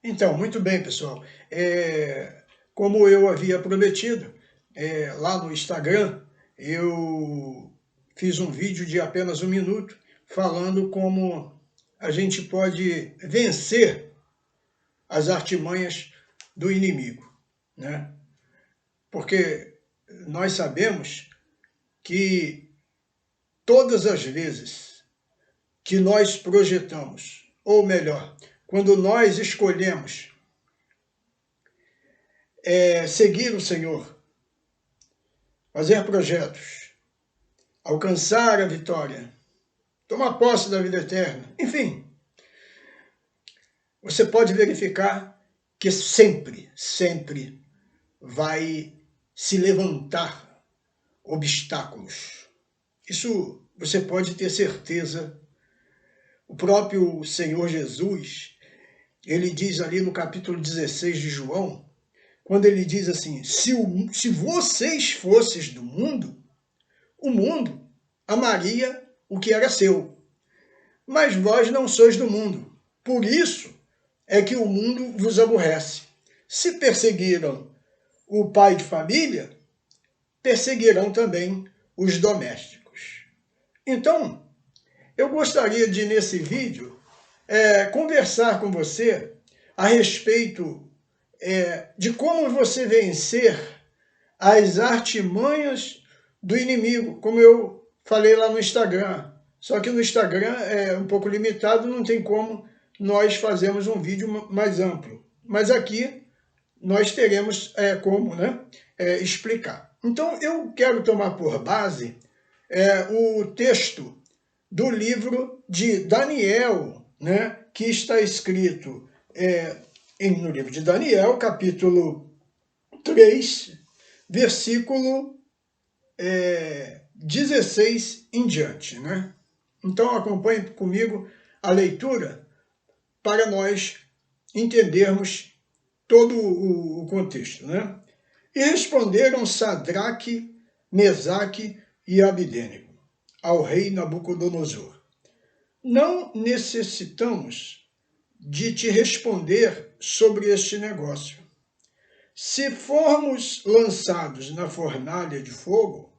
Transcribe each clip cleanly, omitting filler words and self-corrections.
Então, muito bem, pessoal. Como eu havia prometido, lá no Instagram, eu fiz um vídeo de apenas 1 minuto falando como a gente pode vencer as artimanhas do inimigo, né? Porque nós sabemos que todas as vezes que nós projetamos, ou melhor, quando nós escolhemos seguir o Senhor, fazer projetos, alcançar a vitória, tomar posse da vida eterna, enfim, você pode verificar que sempre vai se levantar obstáculos. Isso você pode ter certeza. O próprio Senhor Jesus, ele diz ali no capítulo 16 de João, quando ele diz assim, se vocês fossem do mundo, o mundo amaria o que era seu. Mas vós não sois do mundo. Por isso é que o mundo vos aborrece. Se perseguiram o pai de família, perseguirão também os domésticos. Então, eu gostaria de, nesse vídeo, conversar com você a respeito de como você vencer as artimanhas do inimigo, como eu falei lá no Instagram. Só que no Instagram é um pouco limitado, não tem como nós fazermos um vídeo mais amplo. Mas aqui nós teremos como, né, explicar. Então eu quero tomar por base o texto do livro de Daniel, né, que está escrito no livro de Daniel, capítulo 3, versículo 16 em diante, né? Então acompanhe comigo a leitura para nós entendermos todo o contexto, né? E responderam Sadraque, Mesaque e Abdênego ao rei Nabucodonosor: não necessitamos de te responder sobre este negócio. Se formos lançados na fornalha de fogo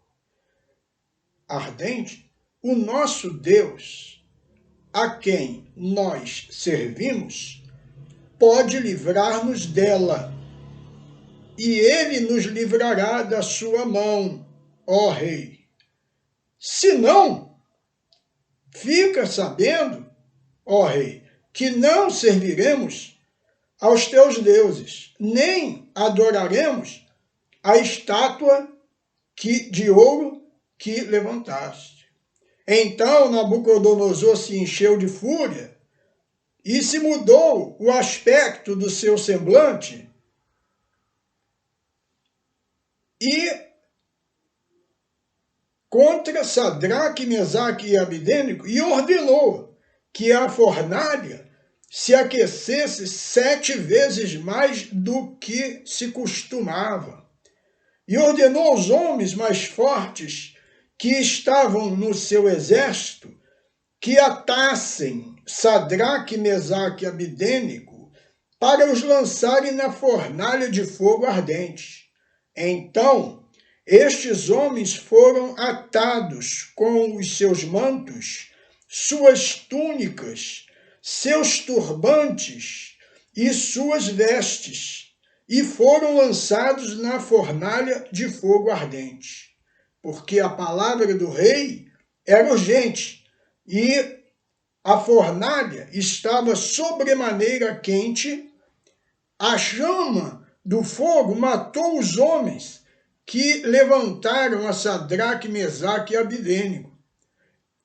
ardente, o nosso Deus, a quem nós servimos, pode livrar-nos dela, e ele nos livrará da sua mão, ó rei. Se não, fica sabendo, ó rei, que não serviremos aos teus deuses, nem adoraremos a estátua de ouro que levantaste. Então Nabucodonosor se encheu de fúria e se mudou o aspecto do seu semblante e contra Sadraque, Mesaque e Abdênego e ordenou que a fornalha se aquecesse 7 vezes mais do que se costumava. E ordenou aos homens mais fortes que estavam no seu exército que atassem Sadraque, Mesaque e Abdênego para os lançarem na fornalha de fogo ardente. Então, estes homens foram atados com os seus mantos, suas túnicas, seus turbantes e suas vestes, e foram lançados na fornalha de fogo ardente. Porque a palavra do rei era urgente, e a fornalha estava sobremaneira quente, a chama do fogo matou os homens que levantaram a Sadraque, Mesaque e Abdênego.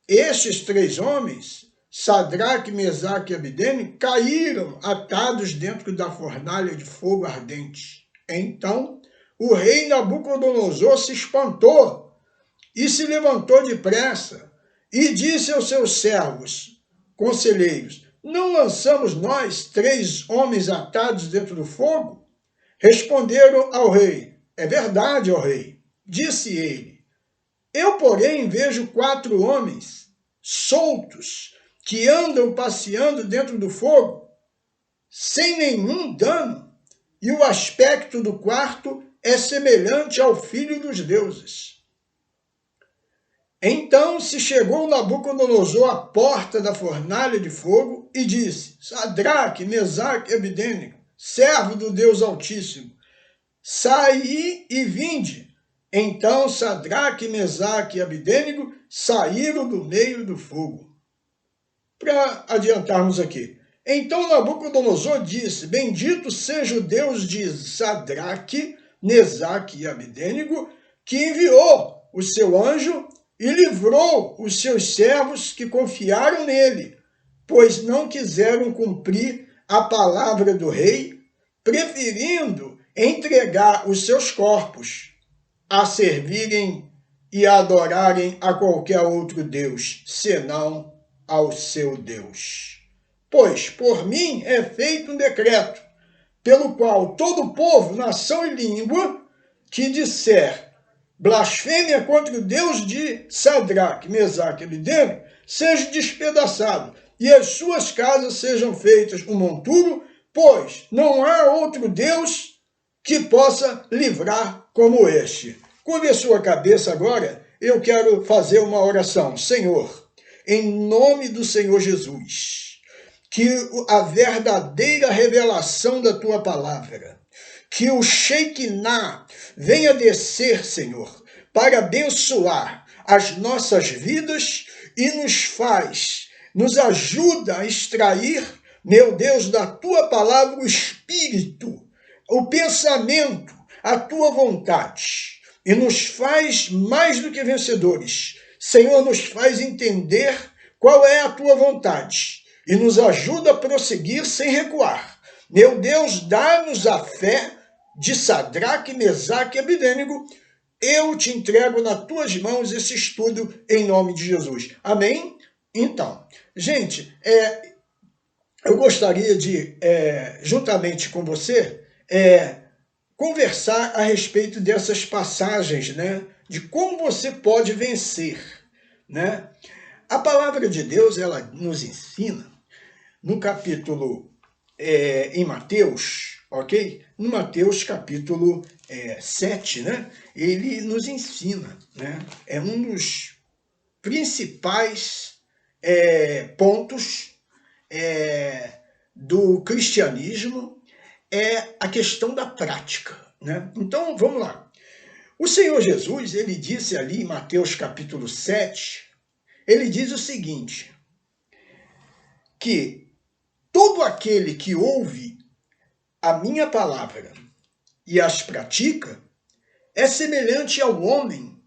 Estes 3 homens, Sadraque, Mesaque e Abdênego, caíram atados dentro da fornalha de fogo ardente. Então, o rei Nabucodonosor se espantou e se levantou depressa e disse aos seus servos, conselheiros: não lançamos nós 3 homens atados dentro do fogo? Responderam ao rei: é verdade, ó rei. Disse ele: eu, porém, vejo 4 homens soltos que andam passeando dentro do fogo. sem nenhum dano, e o aspecto do quarto é semelhante ao filho dos deuses. Então se chegou Nabucodonosor à porta da fornalha de fogo e disse: Sadraque, Mesaque e Abidênego, servo do Deus Altíssimo, saí e vinde. Então Sadraque, Mesaque e Abidênego saíram do meio do fogo. Para adiantarmos aqui. Então Nabucodonosor disse: Bendito seja o Deus de Sadraque, Mesaque e Abidênego, que enviou o seu anjo e livrou os seus servos que confiaram nele, pois não quiseram cumprir a palavra do rei, preferindo entregar os seus corpos a servirem e a adorarem a qualquer outro Deus, senão ao seu Deus. Pois por mim é feito um decreto, pelo qual todo povo, nação e língua que disser blasfêmia contra o Deus de Sadraque, Mesaque e Abidênego seja despedaçado, e as suas casas sejam feitas um monturo, pois não há outro Deus que possa livrar como este. Curve a sua cabeça agora, eu quero fazer uma oração. Senhor, em nome do Senhor Jesus, que a verdadeira revelação da tua palavra, que o Shekinah venha descer, Senhor, para abençoar as nossas vidas e nos ajuda a extrair, meu Deus, da tua palavra o espírito, o pensamento, a tua vontade, e nos faz mais do que vencedores. Senhor, nos faz entender qual é a tua vontade e nos ajuda a prosseguir sem recuar. Meu Deus, dá-nos a fé de Sadraque, Mesaque e Abidênego. Eu te entrego nas tuas mãos esse estudo em nome de Jesus. Amém? Então, gente, eu gostaria de, juntamente com você, conversar a respeito dessas passagens, né? De como você pode vencer, né? A palavra de Deus, ela nos ensina, no capítulo, em Mateus, ok? No Mateus capítulo 7, né? Ele nos ensina, né? É um dos principais pontos do cristianismo, é a questão da prática, né? Então, vamos lá. O Senhor Jesus, ele disse ali em Mateus capítulo 7, ele diz o seguinte, que todo aquele que ouve a minha palavra e as pratica é semelhante ao homem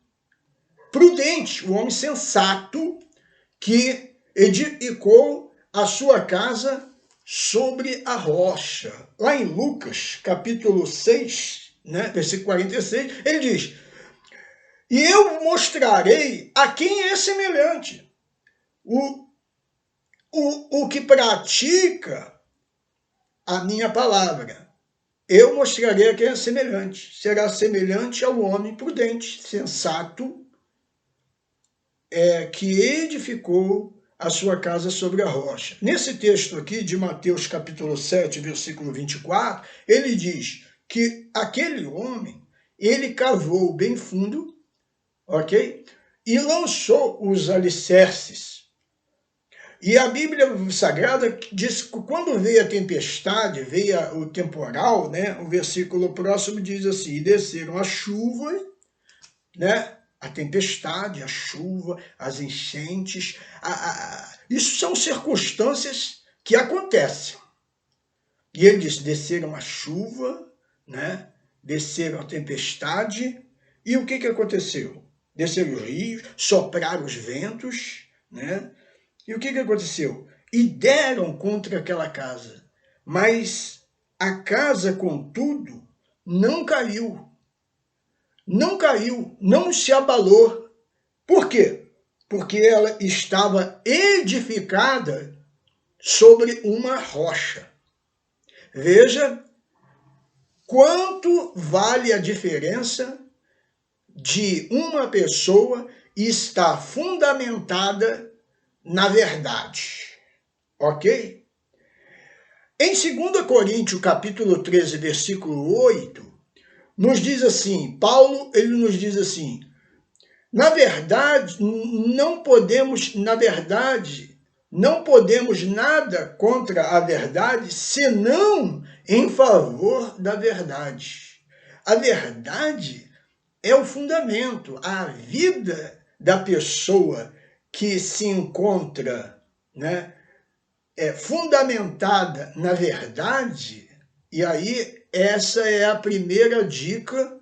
prudente, o homem sensato, que edificou a sua casa sobre a rocha. Lá em Lucas, capítulo 6, né, versículo 46, ele diz, e eu mostrarei a quem é semelhante. O que pratica a minha palavra, eu mostrarei a quem é semelhante. Será semelhante ao homem prudente, sensato, que edificou a sua casa sobre a rocha. Nesse texto aqui de Mateus capítulo 7, versículo 24, ele diz que aquele homem, ele cavou bem fundo, ok? E lançou os alicerces. E a Bíblia Sagrada diz que quando veio a tempestade, veio o temporal, né? O versículo próximo diz assim, e desceram a chuva, né? A tempestade, a chuva, as enchentes, isso são circunstâncias que acontecem. E ele diz, desceram a chuva, né? Desceram a tempestade, e o que aconteceu? Desceram os rios, sopraram os ventos, né? E o que aconteceu? E deram contra aquela casa, mas a casa, contudo, não caiu. Não caiu, não se abalou. Por quê? Porque ela estava edificada sobre uma rocha. Veja quanto vale a diferença de uma pessoa estar fundamentada na verdade. Ok? Em 2 Coríntios, capítulo 13, versículo 8, nos diz assim, Paulo, ele nos diz assim, não podemos nada contra a verdade, senão em favor da verdade. A verdade é o fundamento, a vida da pessoa que se encontra, né, fundamentada na verdade, e aí essa é a primeira dica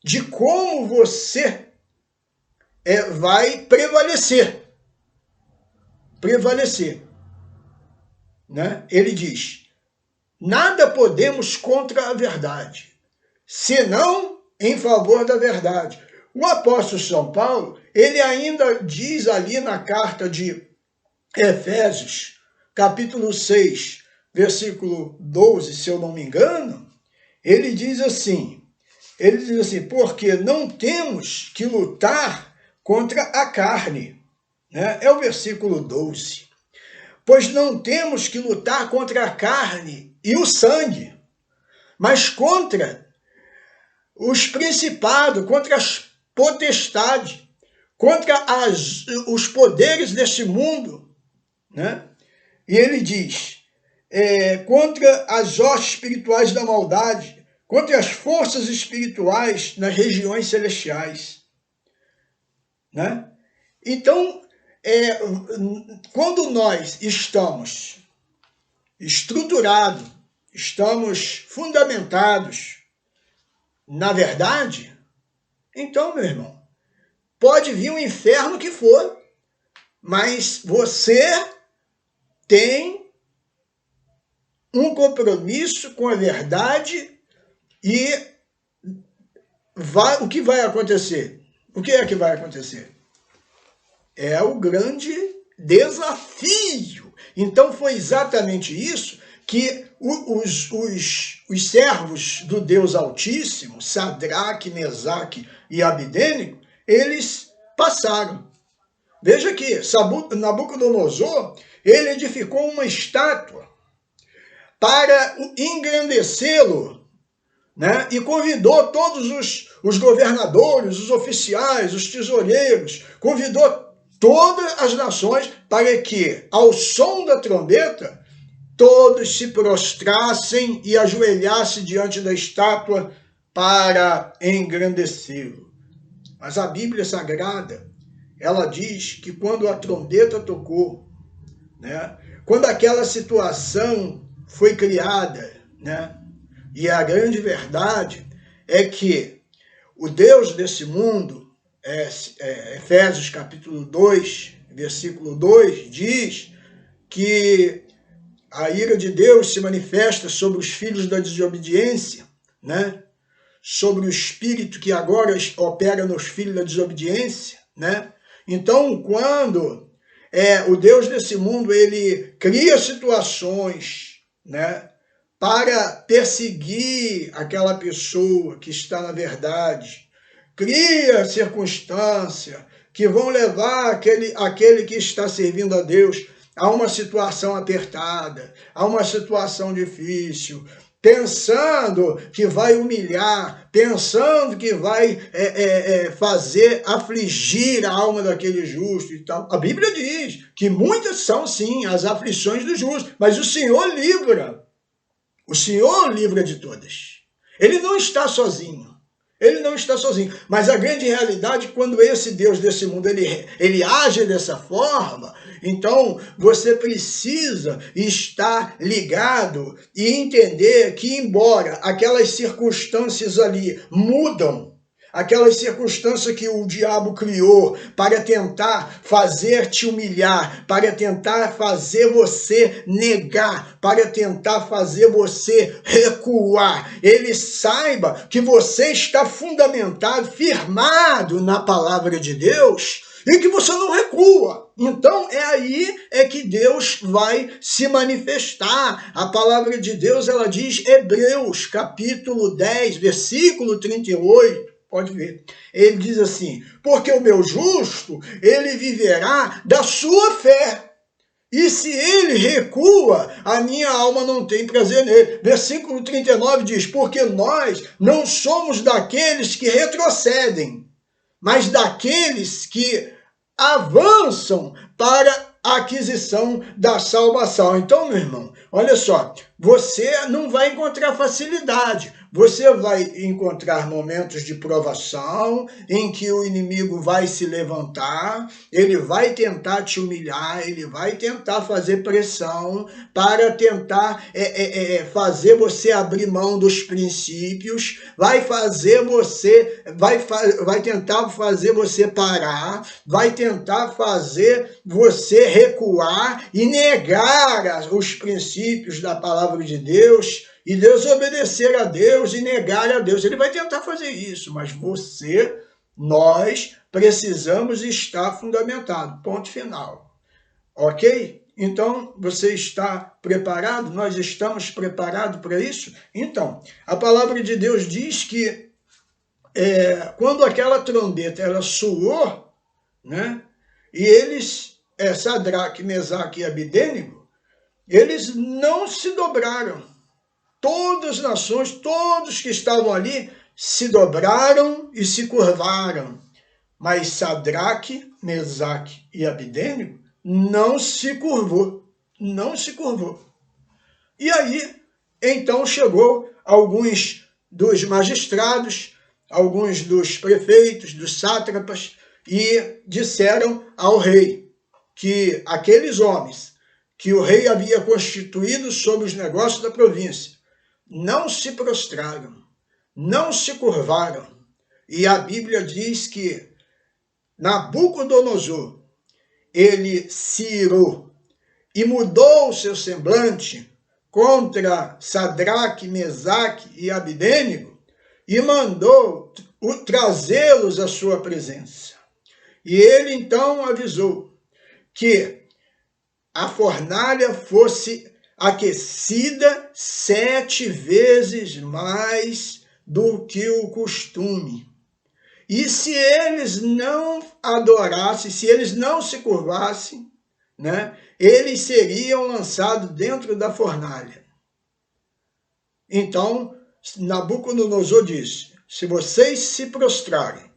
de como você vai prevalecer. Né? Ele diz, nada podemos contra a verdade, senão em favor da verdade. O apóstolo São Paulo, ele ainda diz ali na carta de Efésios, capítulo 6, versículo 12, se eu não me engano, ele diz assim, porque não temos que lutar contra a carne, né? É o versículo 12. Pois não temos que lutar contra a carne e o sangue, mas contra os principados, contra as potestades, contra os poderes deste mundo, né? E ele diz, contra as hostes espirituais da maldade, contra as forças espirituais nas regiões celestiais, né? Então, quando nós estamos estruturados, estamos fundamentados na verdade, então, meu irmão, pode vir o inferno que for, mas você tem um compromisso com a verdade e o que vai acontecer? O que é que vai acontecer? É o grande desafio. Então foi exatamente isso que os servos do Deus Altíssimo, Sadraque, Mesaque e Abidênigo, eles passaram. Veja que Nabucodonosor, ele edificou uma estátua para engrandecê-lo, né? E convidou todos os governadores, os oficiais, os tesoureiros, convidou todas as nações para que, ao som da trombeta, todos se prostrassem e ajoelhassem diante da estátua para engrandecê-lo. Mas a Bíblia Sagrada, ela diz que quando a trombeta tocou, né, quando aquela situação foi criada, né, e a grande verdade é que o Deus desse mundo, Efésios capítulo 2, versículo 2, diz que a ira de Deus se manifesta sobre os filhos da desobediência, né? Sobre o espírito que agora opera nos filhos da desobediência, né? Então, quando o Deus desse mundo, ele cria situações, né, para perseguir aquela pessoa que está na verdade, cria circunstância que vão levar aquele que está servindo a Deus a uma situação apertada, a uma situação difícil, pensando que vai humilhar, pensando que vai fazer afligir a alma daquele justo e tal. A Bíblia diz que muitas são, sim, as aflições do justo, mas o Senhor livra. O Senhor livra de todas. Ele não está sozinho. Ele não está sozinho. Mas a grande realidade, quando esse Deus desse mundo, ele age dessa forma, então você precisa estar ligado e entender que, embora aquelas circunstâncias ali mudam, aquelas circunstâncias que o diabo criou para tentar fazer te humilhar, para tentar fazer você negar, para tentar fazer você recuar, ele saiba que você está fundamentado, firmado na palavra de Deus e que você não recua. Então aí que Deus vai se manifestar. A palavra de Deus, ela diz, Hebreus capítulo 10, versículo 38, pode ver. Ele diz assim, porque o meu justo, ele viverá da sua fé. E se ele recua, a minha alma não tem prazer nele. Versículo 39 diz, porque nós não somos daqueles que retrocedem, mas daqueles que avançam para a aquisição da salvação. Então, meu irmão, olha só, você não vai encontrar facilidade. Você vai encontrar momentos de provação em que o inimigo vai se levantar, ele vai tentar te humilhar, ele vai tentar fazer pressão para tentar fazer você abrir mão dos princípios, vai tentar fazer você parar, vai tentar fazer você recuar e negar os princípios da palavra de Deus, e desobedecer a Deus e negar a Deus. Ele vai tentar fazer isso, mas nós precisamos estar fundamentado. Ponto final. Ok? Então, você está preparado? Nós estamos preparados para isso? Então, a palavra de Deus diz que quando aquela trombeta ela soou, né? E eles, Sadraque, Mesaque e Abidênego, eles não se dobraram. Todas as nações, todos que estavam ali, se dobraram e se curvaram. Mas Sadraque, Mesaque e Abidênego não se curvou. Não se curvou. E aí, então chegou alguns dos magistrados, alguns dos prefeitos, dos sátrapas, e disseram ao rei que aqueles homens que o rei havia constituído sobre os negócios da província não se prostraram, não se curvaram. E a Bíblia diz que Nabucodonosor, ele se irou e mudou o seu semblante contra Sadraque, Mesaque e Abidênego e mandou trazê-los à sua presença. E ele então avisou que a fornalha fosse aquecida 7 vezes mais do que o costume. E se eles não adorassem, se eles não se curvassem, né, eles seriam lançados dentro da fornalha. Então, Nabucodonosor disse, se vocês se prostrarem,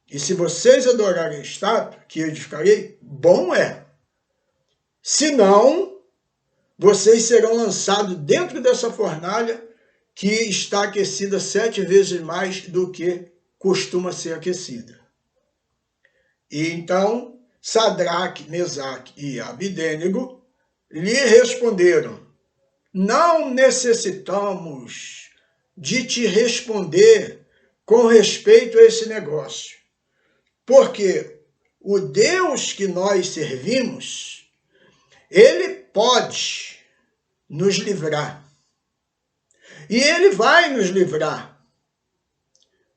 e se vocês adorarem a estátua que eu edificarei, bom é. Se não, vocês serão lançados dentro dessa fornalha que está aquecida 7 vezes mais do que costuma ser aquecida. E então, Sadraque, Mesaque e Abidênego lhe responderam, não necessitamos de te responder com respeito a esse negócio, porque o Deus que nós servimos, ele pode nos livrar. E ele vai nos livrar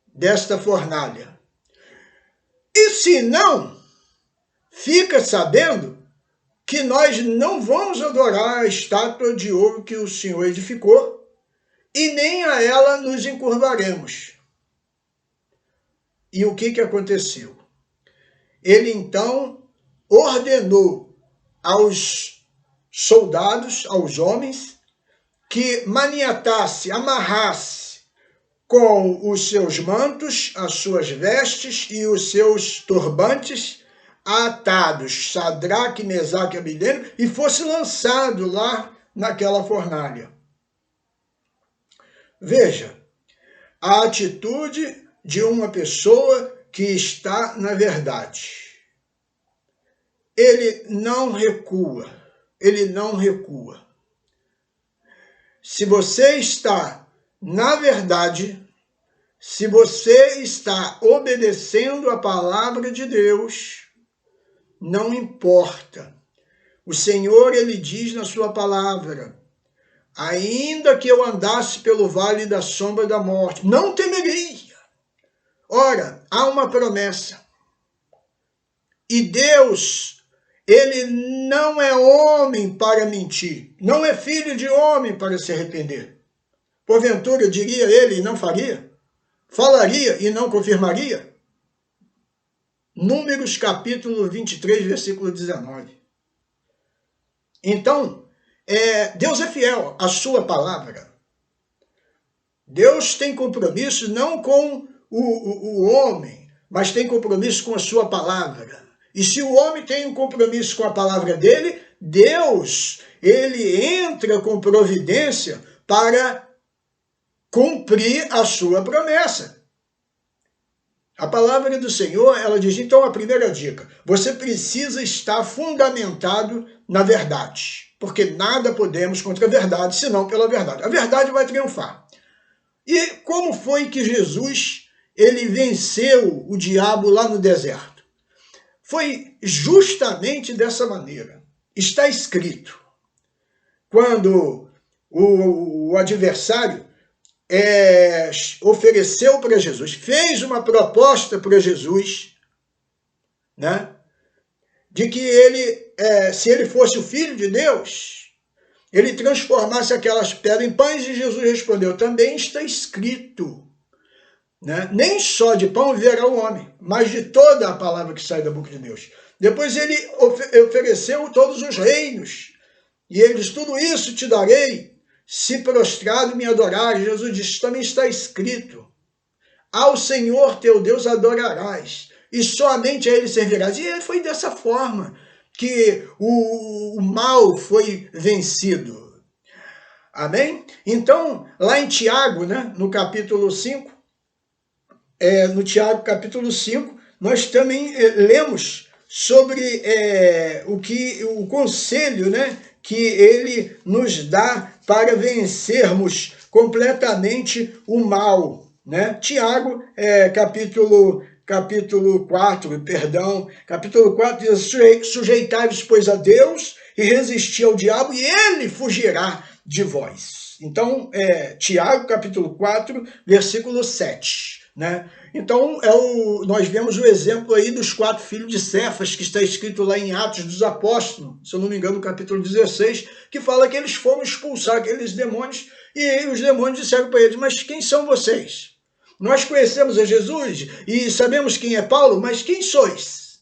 desta fornalha. E se não, fica sabendo que nós não vamos adorar a estátua de ouro que o Senhor edificou e nem a ela nos encurvaremos. E o que aconteceu? Ele então ordenou aos soldados, aos homens, que maniatasse, amarrasse com os seus mantos, as suas vestes e os seus turbantes atados, Sadraque, Mesaque e Abidênego, e fosse lançado lá naquela fornalha. Veja, a atitude de uma pessoa que está na verdade. Ele não recua, ele não recua. Se você está na verdade, se você está obedecendo a palavra de Deus, não importa. O Senhor, ele diz na sua palavra, ainda que eu andasse pelo vale da sombra da morte, não temeria. Ora, há uma promessa. E Deus, ele não é homem para mentir, não é filho de homem para se arrepender. Porventura, diria ele e não faria? Falaria e não confirmaria? Números capítulo 23, versículo 19. Então, Deus é fiel à sua palavra. Deus tem compromisso não com o homem, mas tem compromisso com a sua palavra. E se o homem tem um compromisso com a palavra dele, Deus, ele entra com providência para cumprir a sua promessa. A palavra do Senhor, ela diz, então a primeira dica, você precisa estar fundamentado na verdade, porque nada podemos contra a verdade, senão pela verdade. A verdade vai triunfar. E como foi que Jesus, ele venceu o diabo lá no deserto? Foi justamente dessa maneira. Está escrito, quando o adversário ofereceu para Jesus, fez uma proposta para Jesus, né, de que ele, se ele fosse o Filho de Deus, ele transformasse aquelas pedras em pães, e Jesus respondeu, também está escrito, né, nem só de pão viverá o homem, mas de toda a palavra que sai da boca de Deus. Depois ele ofereceu todos os reinos, e ele diz, tudo isso te darei, se prostrado me adorares. Jesus disse, também está escrito, ao Senhor teu Deus adorarás, e somente a ele servirás. E foi dessa forma que o mal foi vencido. Amém? Então, lá em Tiago, né, no capítulo 5, no Tiago capítulo 5, nós também lemos sobre o conselho, né, que ele nos dá para vencermos completamente o mal, né? Tiago, capítulo 4, capítulo 4 diz, sujeitai-vos, pois, a Deus e resisti ao diabo, e ele fugirá de vós. Então, Tiago, capítulo 4, versículo 7. Né? Então, nós vemos o exemplo aí dos 4 filhos de Cefas, que está escrito lá em Atos dos Apóstolos, se eu não me engano, no capítulo 16, que fala que eles foram expulsar aqueles demônios, e os demônios disseram para eles, mas quem são vocês? Nós conhecemos a Jesus e sabemos quem é Paulo, mas quem sois?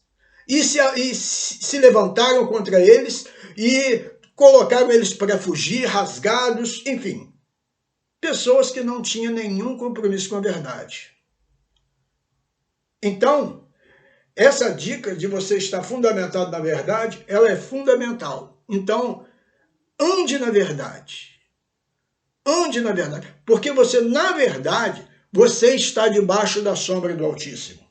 E se levantaram contra eles e colocaram eles para fugir, rasgados, enfim. Pessoas que não tinham nenhum compromisso com a verdade. Então, essa dica de você estar fundamentado na verdade, ela é fundamental. Então, ande na verdade. Ande na verdade. Porque você, na verdade, você está debaixo da sombra do Altíssimo.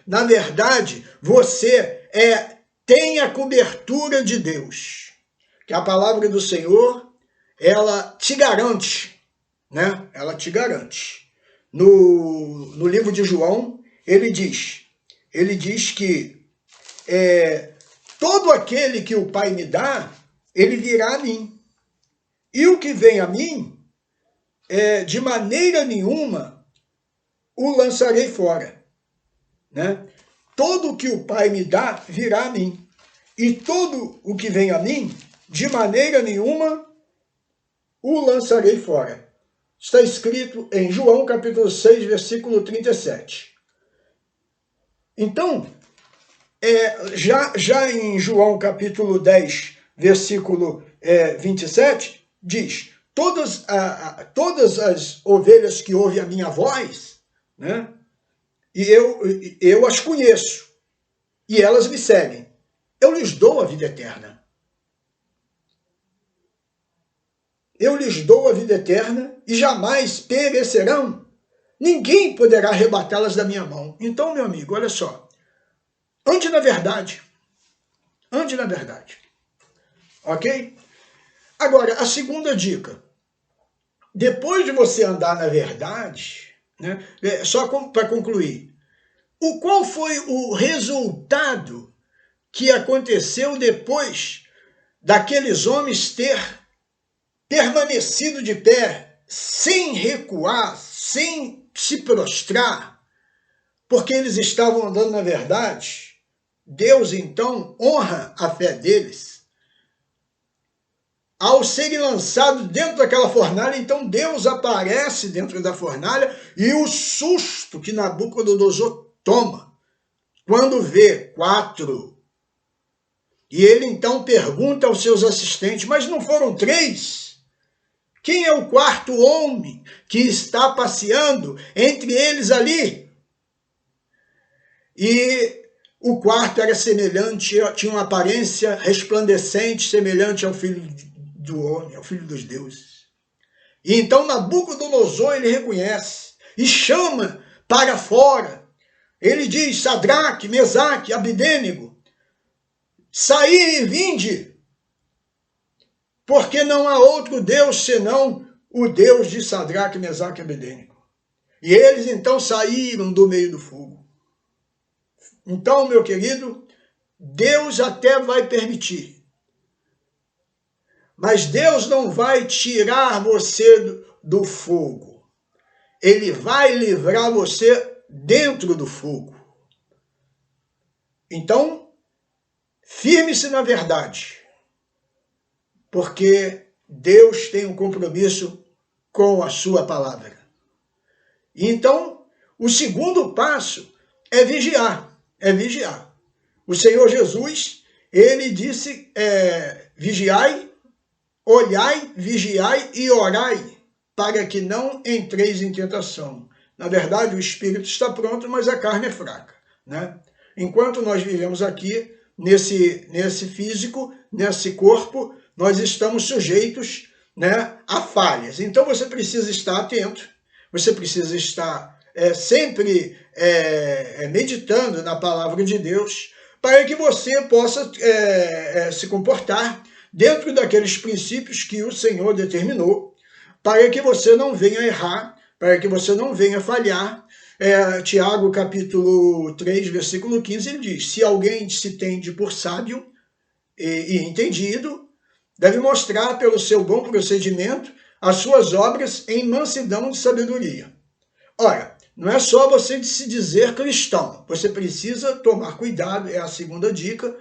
Na verdade, você tem a cobertura de Deus. Que a palavra do Senhor, ela te garante, né? Ela te garante. No livro de João, ele diz que todo aquele que o Pai me dá, ele virá a mim. E o que vem a mim, de maneira nenhuma o lançarei fora. Né? Todo o que o Pai me dá, virá a mim. E todo o que vem a mim, de maneira nenhuma o lançarei fora. Está escrito em João capítulo 6, versículo 37. Então, já em João capítulo 10, versículo 27, diz, todas as ovelhas que ouvem a minha voz, né, e eu as conheço, e elas me seguem, eu lhes dou a vida eterna. Eu lhes dou a vida eterna e jamais perecerão. Ninguém poderá arrebatá-las da minha mão. Então, meu amigo, olha só. Ande na verdade. Ande na verdade. Ok? Agora, a segunda dica. Depois de você andar na verdade, né, só para concluir, qual foi o resultado que aconteceu depois daqueles homens ter permanecido de pé, sem recuar, sem se prostrar, porque eles estavam andando na verdade? Deus, então, honra a fé deles. Ao serem lançados dentro daquela fornalha, então Deus aparece dentro da fornalha, e o susto que Nabucodonosor toma quando vê 4 E ele então pergunta aos seus assistentes, mas não foram 3? Quem é o quarto homem que está passeando entre eles ali? E o quarto era semelhante, tinha uma aparência resplandecente, semelhante ao filho do homem, ao filho dos deuses. E então Nabucodonosor ele reconhece e chama para fora. Ele diz: Sadraque, Mesaque, Abidênego, saí e vinde, porque não há outro Deus senão o Deus de Sadraque, Mesaque e Abidênego. E eles então saíram do meio do fogo. Então, meu querido, Deus até vai permitir, mas Deus não vai tirar você do fogo. Ele vai livrar você dentro do fogo. Então, firme-se na verdade, porque Deus tem um compromisso com a sua palavra. Então, o segundo passo é vigiar, O Senhor Jesus, ele disse, vigiai, olhai, vigiai e orai, para que não entreis em tentação. Na verdade, o espírito está pronto, mas a carne é fraca, né? Enquanto nós vivemos aqui, nesse físico, nesse corpo, nós estamos sujeitos, né, a falhas. Então você precisa estar atento, você precisa estar sempre meditando na palavra de Deus, para que você possa se comportar dentro daqueles princípios que o Senhor determinou, para que você não venha errar, para que você não venha falhar. Tiago, capítulo 3, versículo 15, ele diz: se alguém se tende por sábio e entendido, deve mostrar pelo seu bom procedimento as suas obras em mansidão de sabedoria. Ora, não é só você se dizer cristão, você precisa tomar cuidado, é a segunda dica,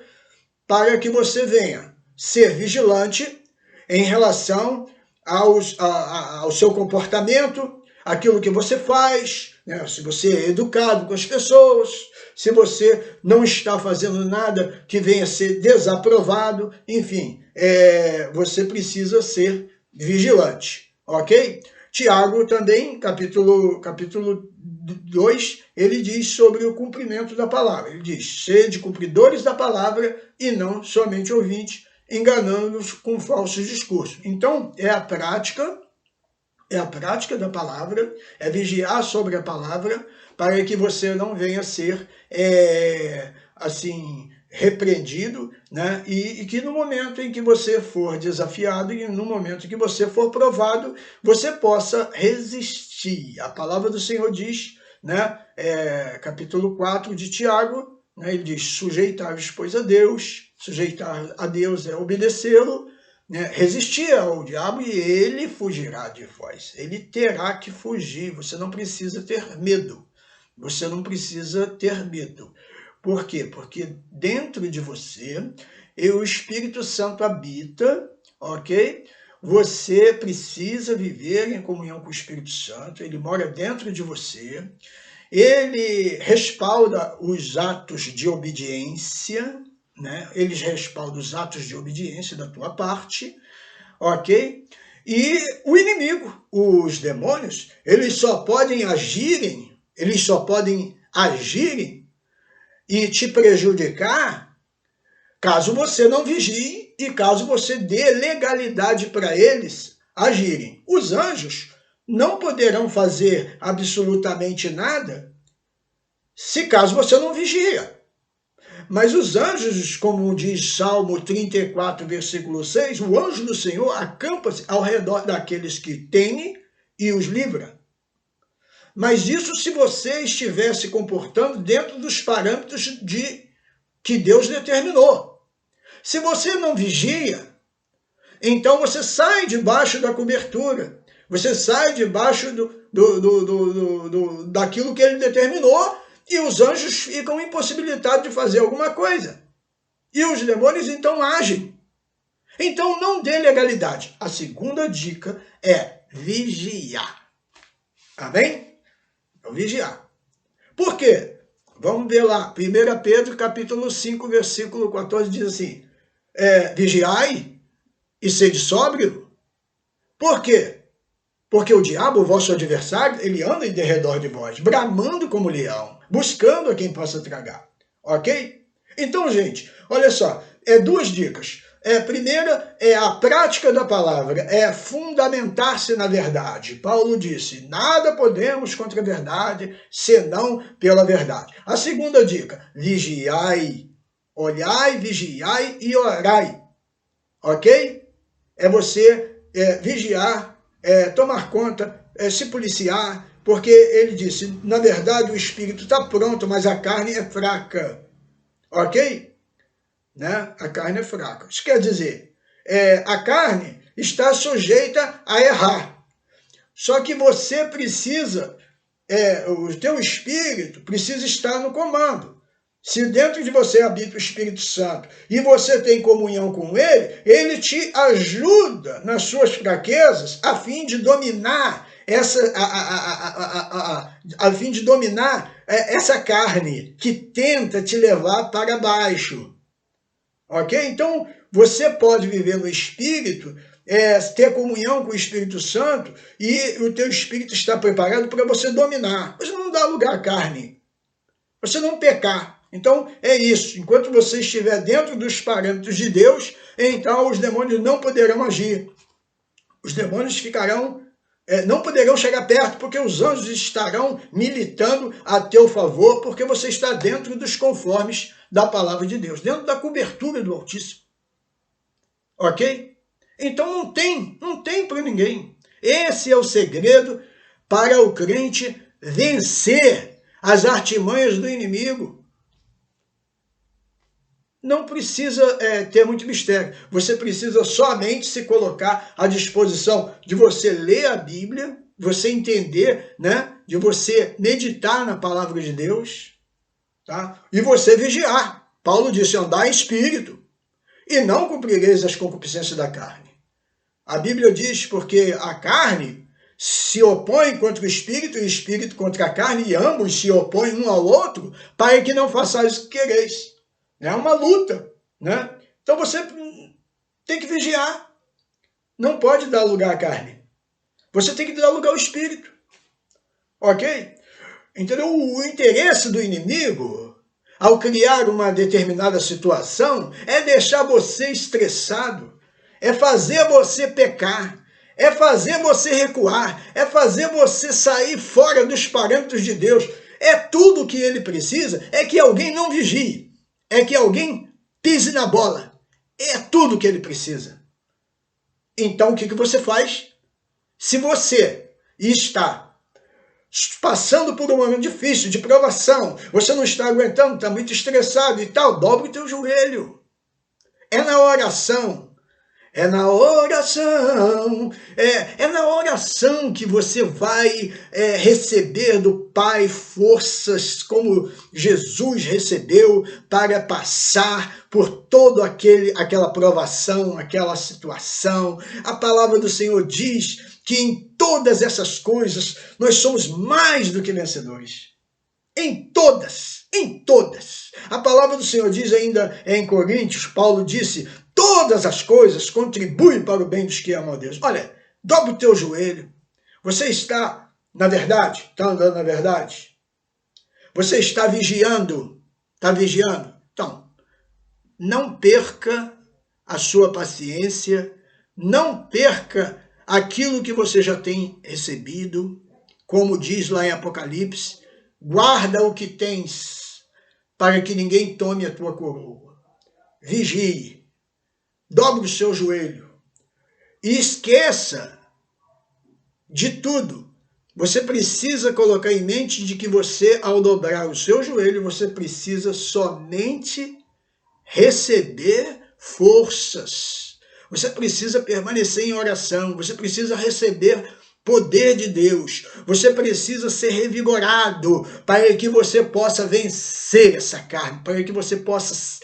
para que você venha ser vigilante em relação ao seu comportamento, aquilo que você faz, né? Se você é educado com as pessoas, se você não está fazendo nada que venha a ser desaprovado, enfim, você precisa ser vigilante, ok? Tiago também, capítulo 2, ele diz sobre o cumprimento da palavra. Ele diz: sede cumpridores da palavra e não somente ouvintes, enganando-nos com falsos discursos. Então, é a prática da palavra, é vigiar sobre a palavra, para que você não venha a ser, repreendido, né? E que no momento em que você for desafiado e no momento em que você for provado, você possa resistir. A palavra do Senhor diz, né? Capítulo 4 de Tiago, né? Ele diz: sujeitar-vos, pois, a Deus. Sujeitar a Deus é obedecê-lo, né? Resistir ao diabo e ele fugirá de vós. Ele terá que fugir. Você não precisa ter medo. Você não precisa ter medo. Por quê? Porque dentro de você, o Espírito Santo habita, ok? Você precisa viver em comunhão com o Espírito Santo, ele mora dentro de você, ele respalda os atos de obediência, né? Ele respalda os atos de obediência da tua parte, ok? E o inimigo, os demônios, eles só podem agirem e te prejudicar caso você não vigie e caso você dê legalidade para eles agirem. Os anjos não poderão fazer absolutamente nada se caso você não vigia. Mas os anjos, como diz Salmo 34, versículo 6, o anjo do Senhor acampa-se ao redor daqueles que temem e os livra. Mas isso se você estiver se comportando dentro dos parâmetros que Deus determinou. Se você não vigia, então você sai debaixo da cobertura, você sai debaixo daquilo que ele determinou e os anjos ficam impossibilitados de fazer alguma coisa. E os demônios então agem. Então não dê legalidade. A segunda dica é vigiar. Amém? Então, vigiar. Por quê? Vamos ver lá. 1 Pedro, capítulo 5, versículo 14, diz assim: vigiai e sede sóbrio. Por quê? Porque o diabo, o vosso adversário, ele anda em derredor de vós, bramando como leão, buscando a quem possa tragar. Ok? Então, gente, olha só, duas dicas. Primeira é a prática da palavra, é fundamentar-se na verdade. Paulo disse, nada podemos contra a verdade, senão pela verdade. A segunda dica, vigiai, olhai, vigiai e orai. Ok? É você vigiar, tomar conta, se policiar, porque ele disse, na verdade o espírito está pronto, mas a carne é fraca. Ok? Né? A carne é fraca. Isso quer dizer, a carne está sujeita a errar. Só que você precisa, o teu espírito precisa estar no comando. Se dentro de você habita o Espírito Santo e você tem comunhão com ele, ele te ajuda nas suas fraquezas a fim de dominar essa carne que tenta te levar para baixo. Ok? Então, você pode viver no Espírito, ter comunhão com o Espírito Santo e o teu Espírito está preparado para você dominar. Você não dá lugar à carne. Você não pecar. Então, é isso. Enquanto você estiver dentro dos parâmetros de Deus, então os demônios não poderão agir. Os demônios não poderão chegar perto, porque os anjos estarão militando a teu favor, porque você está dentro dos conformes da palavra de Deus, dentro da cobertura do Altíssimo. Ok? Então não tem para ninguém. Esse é o segredo para o crente vencer as artimanhas do inimigo. Não precisa ter muito mistério. Você precisa somente se colocar à disposição de você ler a Bíblia, você entender, né? De você meditar na palavra de Deus, tá? E você vigiar. Paulo disse, andar em espírito, e não cumprireis as concupiscências da carne. A Bíblia diz, porque a carne se opõe contra o espírito, e o espírito contra a carne, e ambos se opõem um ao outro, para que não façais o que quereis. É uma luta, né? Então você tem que vigiar. Não pode dar lugar à carne. Você tem que dar lugar ao espírito. Ok? Entendeu? O interesse do inimigo, ao criar uma determinada situação, é deixar você estressado, é fazer você pecar, é fazer você recuar, é fazer você sair fora dos parâmetros de Deus. É tudo o que ele precisa, é que alguém não vigie. É que alguém pise na bola. É tudo que ele precisa. Então, o que você faz? Se você está passando por um momento difícil, de provação, você não está aguentando, está muito estressado e tal, dobre o teu joelho. É na oração. É na oração, é na oração que você vai receber do Pai forças como Jesus recebeu para passar por toda aquela provação, aquela situação. A palavra do Senhor diz que em todas essas coisas nós somos mais do que vencedores. Em todas, em todas. A palavra do Senhor diz ainda em Coríntios, Paulo disse, todas as coisas contribuem para o bem dos que amam a Deus. Olha, dobra o teu joelho. Você está na verdade? Está andando na verdade? Você está vigiando? Está vigiando? Então, não perca a sua paciência, não perca aquilo que você já tem recebido, como diz lá em Apocalipse, guarda o que tens, para que ninguém tome a tua coroa. Vigie, dobre o seu joelho e esqueça de tudo. Você precisa colocar em mente de que você, ao dobrar o seu joelho, você precisa somente receber forças. Você precisa permanecer em oração, você precisa receber poder de Deus. Você precisa ser revigorado para que você possa vencer essa carne, para que você possa,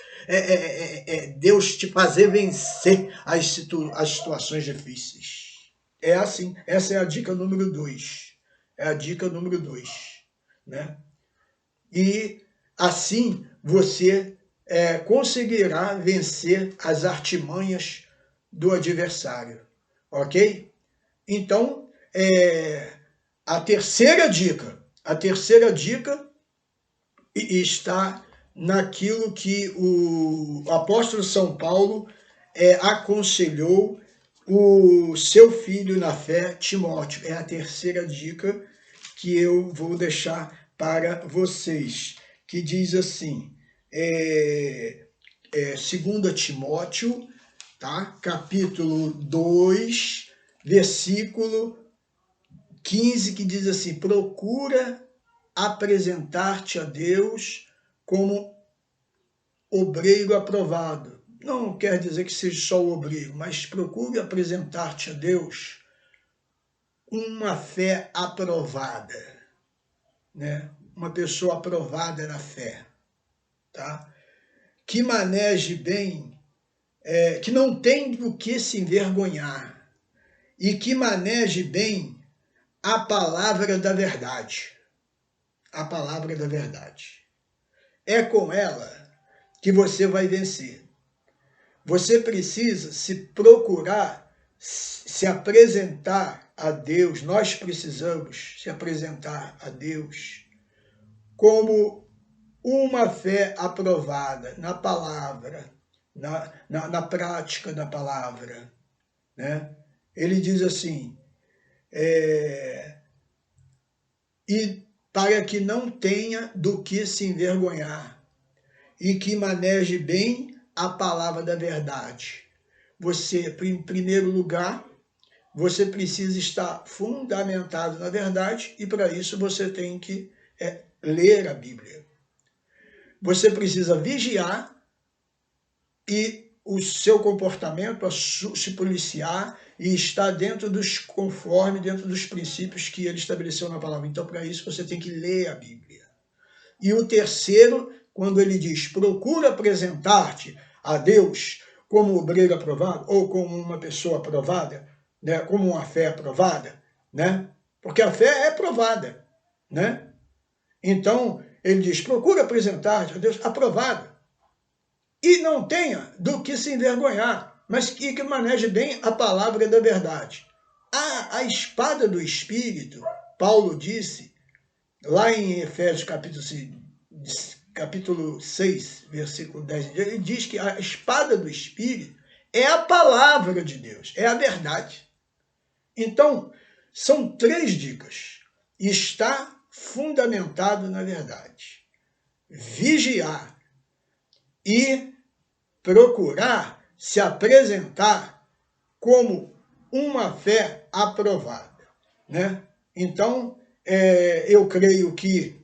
Deus te fazer vencer as situações difíceis. É assim, essa é a dica número 2. É a dica número 2, né? E assim você conseguirá vencer as artimanhas do adversário, ok? Então, a terceira dica está naquilo que o apóstolo São Paulo aconselhou o seu filho na fé, Timóteo. É a terceira dica que eu vou deixar para vocês, que diz assim, 2 Timóteo, tá? Capítulo 2, versículo 15, que diz assim: procura apresentar-te a Deus como obreiro aprovado. Não quer dizer que seja só o obreiro, mas procure apresentar-te a Deus uma fé aprovada, né? Uma pessoa aprovada na fé, tá? Que maneje bem, que não tem do que se envergonhar e que maneje bem a palavra da verdade. A palavra da verdade. É com ela que você vai vencer. Você precisa se procurar, se apresentar a Deus, nós precisamos se apresentar a Deus como uma fé aprovada na palavra, na prática da palavra, né? Ele diz assim, e para que não tenha do que se envergonhar, e que maneje bem a palavra da verdade. Você, em primeiro lugar, você precisa estar fundamentado na verdade, e para isso você tem que ler a Bíblia. Você precisa vigiar e o seu comportamento se policiar e estar dentro dos princípios que ele estabeleceu na palavra. Então, para isso, você tem que ler a Bíblia. E o terceiro, quando ele diz, procura apresentar-te a Deus como obreiro aprovado, ou como uma pessoa aprovada, né? Como uma fé aprovada, né? Porque a fé é aprovada, né? Então, ele diz, procura apresentar-te a Deus aprovado. E não tenha do que se envergonhar, mas que maneje bem a palavra da verdade. A espada do Espírito, Paulo disse, lá em Efésios capítulo 6, versículo 10, ele diz que a espada do Espírito é a palavra de Deus, é a verdade. Então, são 3 dicas. Está fundamentado na verdade. Vigiar e procurar se apresentar como uma fé aprovada, né? Então, eu creio que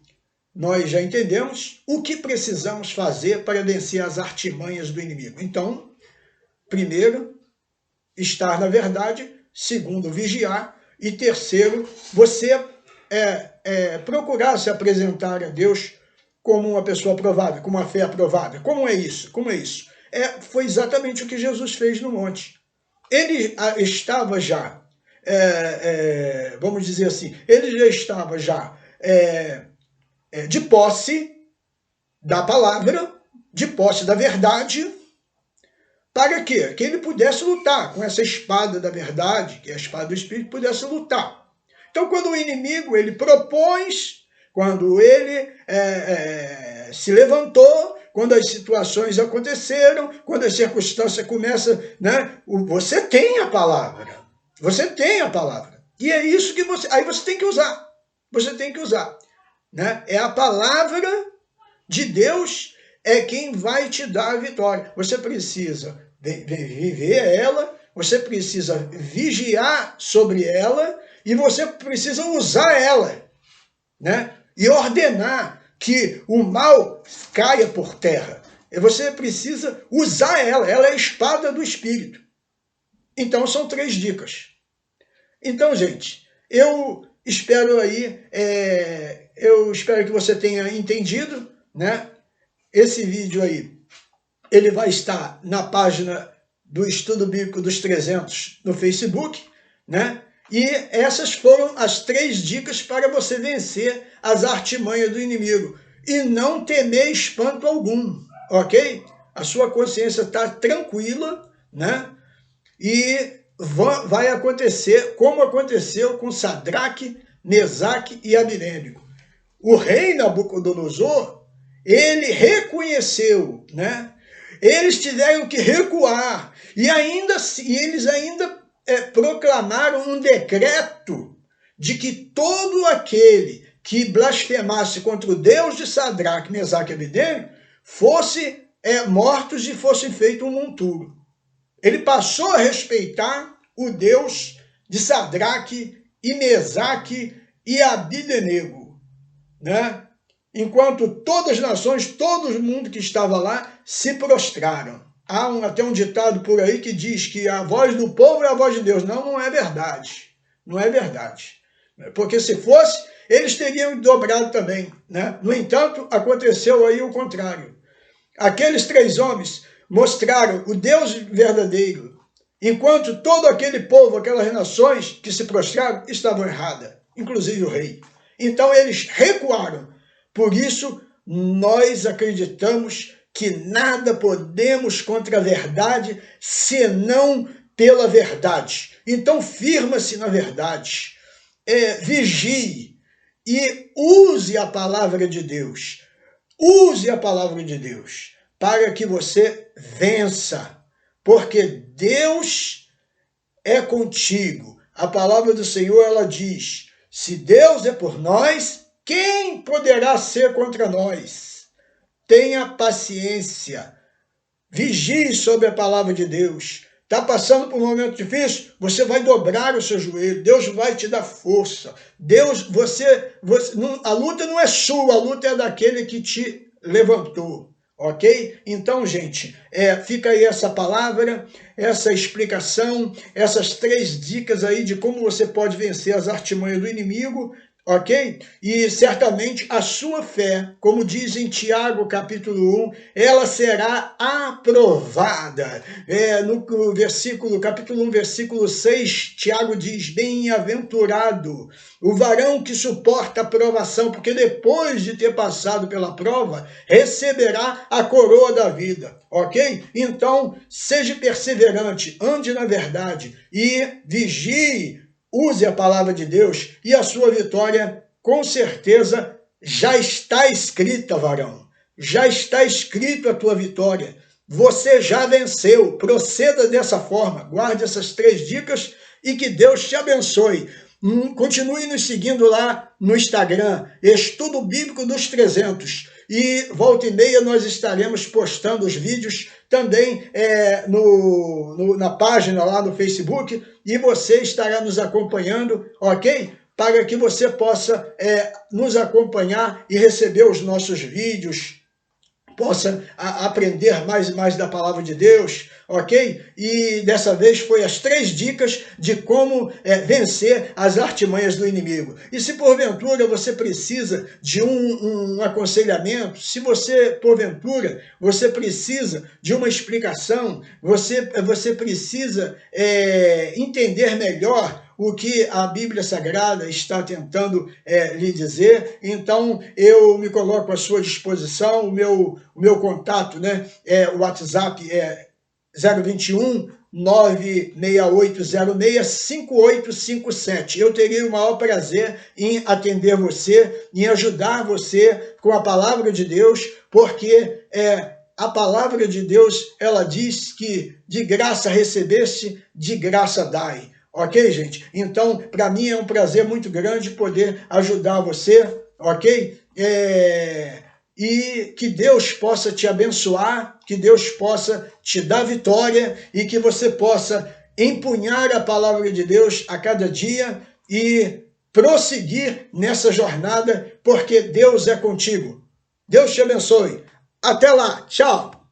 nós já entendemos o que precisamos fazer para vencer as artimanhas do inimigo. Então, primeiro, estar na verdade. Segundo, vigiar. E terceiro, você procurar se apresentar a Deus como uma pessoa aprovada, como uma fé aprovada. Como é isso? Como é isso? Foi exatamente o que Jesus fez no monte. Ele estava já, vamos dizer assim, ele já estava já de posse da palavra, de posse da verdade, para quê? Que ele pudesse lutar com essa espada da verdade, que é a espada do Espírito, pudesse lutar. Então, quando o inimigo ele propôs, quando ele se levantou, quando as situações aconteceram, quando as circunstâncias começam, né? Você tem a palavra. Você tem a palavra. E é isso que aí você tem que usar. Você tem que usar. Né? É a palavra de Deus quem vai te dar a vitória. Você precisa viver ela, você precisa vigiar sobre ela e você precisa usar ela, né? E ordenar que o mal caia por terra. Você precisa usar ela é a espada do Espírito. Então, são 3 dicas. Então, gente, eu espero que você tenha entendido, né? Esse vídeo aí, ele vai estar na página do Estudo Bíblico dos 300 no Facebook, né? E essas foram as 3 dicas para você vencer as artimanhas do inimigo. E não temer espanto algum. ok? A sua consciência está tranquila, né? E vai acontecer como aconteceu com Sadraque, Mesaque e Abednego. O rei Nabucodonosor, ele reconheceu, né? Eles tiveram que recuar e eles ainda proclamaram um decreto de que todo aquele que blasfemasse contra o Deus de Sadraque, Mesaque e Abednego fosse mortos e fossem feito um monturo. Ele passou a respeitar o Deus de Sadraque e Mesaque e Abednego, né? Enquanto todas as nações, todo mundo que estava lá se prostraram. Há até um ditado por aí que diz que a voz do povo é a voz de Deus. Não, não é verdade. Não é verdade. Porque se fosse, eles teriam dobrado também, né? No entanto, aconteceu aí o contrário. Aqueles 3 homens mostraram o Deus verdadeiro, enquanto todo aquele povo, aquelas nações que se prostraram, estavam erradas, inclusive o rei. Então eles recuaram. Por isso, nós acreditamos que nada podemos contra a verdade, senão pela verdade. Então firma-se na verdade, vigie e use a palavra de Deus. Use a palavra de Deus para que você vença, porque Deus é contigo. A palavra do Senhor, ela diz, se Deus é por nós, quem poderá ser contra nós? Tenha paciência, vigie sobre a palavra de Deus. Está passando por um momento difícil? Você vai dobrar o seu joelho, Deus vai te dar força. A luta não é sua, a luta é daquele que te levantou, ok? Então, gente, fica aí essa palavra, essa explicação, essas 3 dicas aí de como você pode vencer as artimanhas do inimigo, ok? E certamente a sua fé, como diz em Tiago capítulo 1, ela será aprovada. No capítulo 1, versículo 6, Tiago diz, bem-aventurado o varão que suporta a provação, porque depois de ter passado pela prova, receberá a coroa da vida, ok? Então, seja perseverante, ande na verdade e vigie. Use a palavra de Deus e a sua vitória, com certeza, já está escrita, varão. Já está escrito a tua vitória. Você já venceu. Proceda dessa forma. Guarde essas 3 dicas e que Deus te abençoe. Continue nos seguindo lá no Instagram, Estudo Bíblico dos 300. E volta e meia nós estaremos postando os vídeos também na página lá no Facebook, e você estará nos acompanhando, ok? Para que você possa nos acompanhar e receber os nossos vídeos, possa aprender mais e mais da palavra de Deus, ok? E dessa vez foi as 3 dicas de como vencer as artimanhas do inimigo. E se porventura você precisa de um aconselhamento, se você porventura você precisa de uma explicação, você precisa entender melhor o que a Bíblia Sagrada está tentando lhe dizer, então eu me coloco à sua disposição. O meu contato, né, o WhatsApp é 021 96806 5857. Eu terei o maior prazer em atender você, em ajudar você com a palavra de Deus, porque a palavra de Deus, ela diz que de graça recebeste, de graça dai. Ok, gente? Então, para mim é um prazer muito grande poder ajudar você, ok? E que Deus possa te abençoar, que Deus possa te dar vitória e que você possa empunhar a palavra de Deus a cada dia e prosseguir nessa jornada, porque Deus é contigo. Deus te abençoe. Até lá. Tchau.